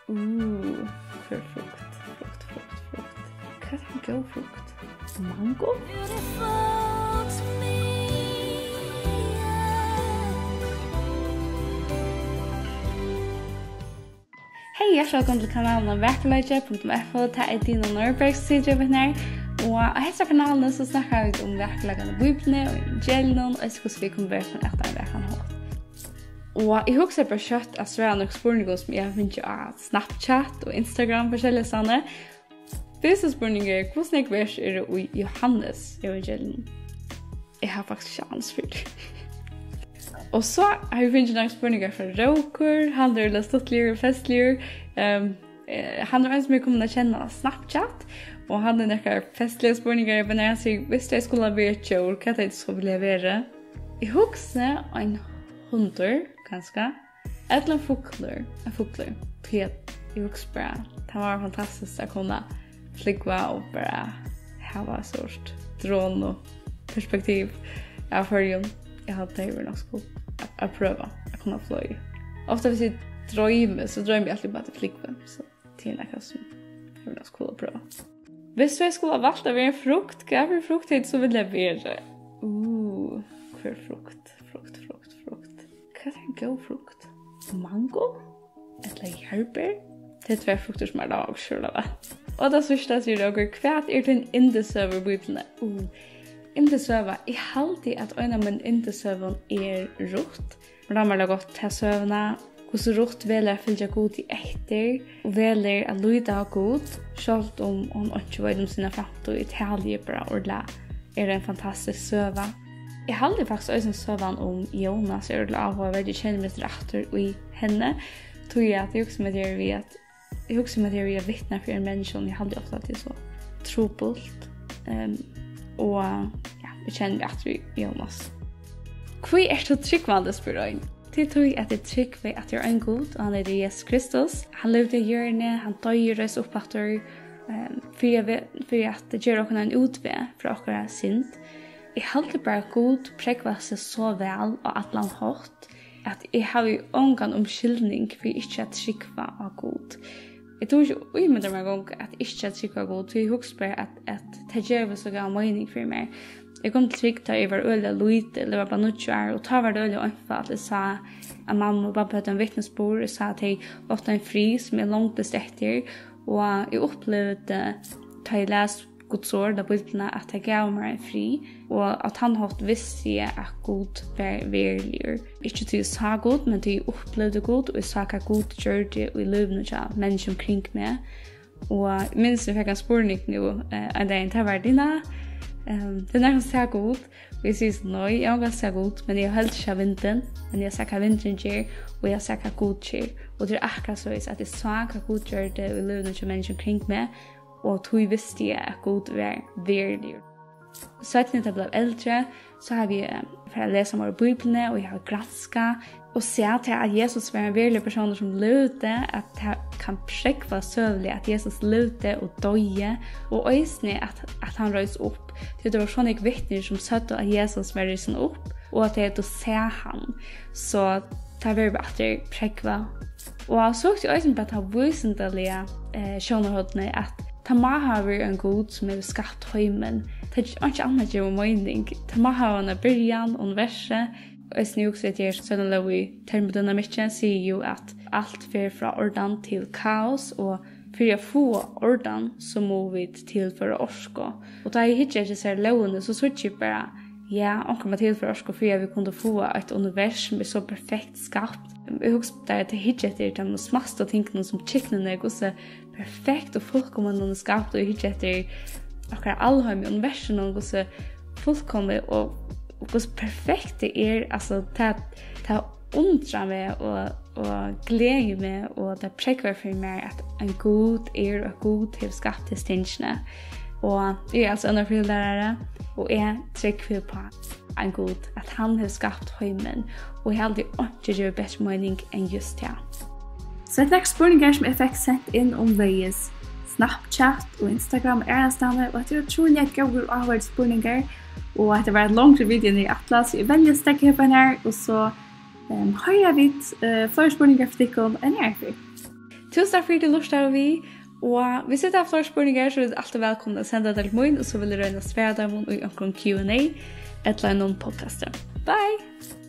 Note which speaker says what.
Speaker 1: Hvør frukt. Hva en god frukt? Mango? Hej, hjertelig velkommen til kanalen VAKURLEIKI.FO. Det Dina Norbergs tidligere her. Og i denne kanalen så snakker vi om verkleggende Bíbliuni og evangelien, og hvordan vi kommer være fra etter en verkan. Og jeg husker bare kjøtt av svara nok spurningum som jeg finner av Snapchat og Instagram forskjellige sånne. Første spurninger, hvordan jeg vers det i Johannes evangelien? Jeg har faktisk ikke ans for det. Og så har vi finnet noen spurninger fra Roker, han er litt stuttligere og festligere. Han er en som er kommet til å kjenne Snapchat, og han er noen festlige spurninger. Men jeg sier, hvis jeg skulle være djór, hva det så vil jeg være? Jeg husker en hunder, kanskje. Eller en fugler. For jeg husker bare, det var fantastisk å kunne flyge og bare ha et sånt drone og perspektiv av følgen. Jeg hadde det vært nok skole å prøve å kunne fly. Ofte hvis jeg drømmer, så drømmer jeg alltid bare til flyge. Så det noe som jeg vil nok skole å prøve. Hvis jeg skulle ha valgt å være frukt, hva for frukttid, så vil jeg være Hvør frukt. Hva en god frukt? Mango? Eller jordbær? Det 2 frukter som lag, selv av det. Og det sørste sier dere, hva din yndissøga i Bíbliuni? Yndissøga, jeg halte at en av min yndissøga rutt. Men da må jeg godt til søvna, hvordan rutt velger å følge god i etter, og velger å lyde av god, selv om hun ikke vet om sine framtid i Italien bra ordla, det en fantastisk søva. Jeg halte faktisk også en søvan om Jonas, jeg ordla av å være veldig kjenne med retter i henne, tror jeg at jeg husker med det vi vittner for en menneske, jeg halte ofte at det så trobult, og ja, vi kjenner at vi Jonas. Hva så tryggvandi, spør jeg? Det tror jeg at det trygg ved at jeg en god, og han det Jesus Kristus. Han levde i hjørnet, han døg reis opp etter, for at det gjør dere en utvei fra dere sint. Jeg halte bare god prekva seg så vel og at han hårdt, at jeg har jo ångan omskyldning for ikke at trykva av god. Jeg tror ikke umiddelbart meg gang at ikke at trykva av god, for jeg husker bare at det gjør så gav mening for meg. Jeg kom til trygg da jeg var øyelig lite, eller var bare nødgjør, og da var det øyelig anfall. Jeg sa at mamma og pappa hadde en vittnesbord, jeg sa at jeg åtte en fri som jeg langtest etter, og jeg opplevde da jeg leste Guds ord av Bíbliuni at jeg gav meg en fri, og at han hadde visst jeg at God var verilig. Ikke til jeg sa God, men til jeg opplevde God, og jeg sa hva God gjør det i livet av mennesker omkring meg. Og jeg minns jeg fikk en spurning nå, en dag til verdina. Det er nærmest jeg god, og jeg sier sånn, nei, jeg har ikke god, men jeg har helt ikke vinden, men jeg har hva vinden gjør, og jeg har hva god gjør. Og det akkurat så at jeg sa hva god gjør det i livet av mennesker omkring meg, og tog visste jeg at god var verilig. Så etter at jeg ble eldre, så har vi for å lese om våre Bíbliuni, og jeg har gransket, og se til at Jesus var en verilig person som levde, at det kan prekva søvlig at Jesus levde og døye, og øysene at han røys opp. Det var sånne vittner som søtte at Jesus var røysen opp, og at det er å se han. Så det var bare at det prekva. Og så også øysene på at han vysendelige skjønnerhodene at ta må ha vært en god som er skapt høymen. Det er ikke annet gjør mening. Ta må ha en byrjan og en verse. Og jeg også vet jeg, sånn at vi termodynamikken sier jo at alt fer fra ordan til kaos, og for å få ordan så må vi tilføre orsko. Og da jeg ikke ser lovene, så synes jeg bare, ja, omkring med tilføre orsko, for vi kunne få et univers som er så perfekt skapt. Jeg husker da jeg ikke etter de smaste tingene som kiknene er så perfekt og fullkomne skapt, og jeg ikke etter akkurat allhøy med universen og så fullkomne og hur perfekt det är, alltså ta undra mig och glädje mig, och det präkvar för mig att en god och god till skapt till stinchna. Och jag är alltså en föräldrare, och jag trycker på en god att han har skapt hemmen, och jag har aldrig inte gjort bättre mening än just det. Så ett nästa spurningar som jag fick sett in om väges Snapchat och Instagram är nästan, och jag tror jag går över spurningar. Og det var et langt video i Atlas, jeg velger å stekke her på denne, og så har jeg vidt flere spurninger for dere enn jeg fikk. Tusen takk for at du lurte av vi. Og hvis du har flere spurningar, så er du alltid velkommen å sende det til meg, og så vil jeg røyne svare dem i en Q&A eller noen podcaster. Bye!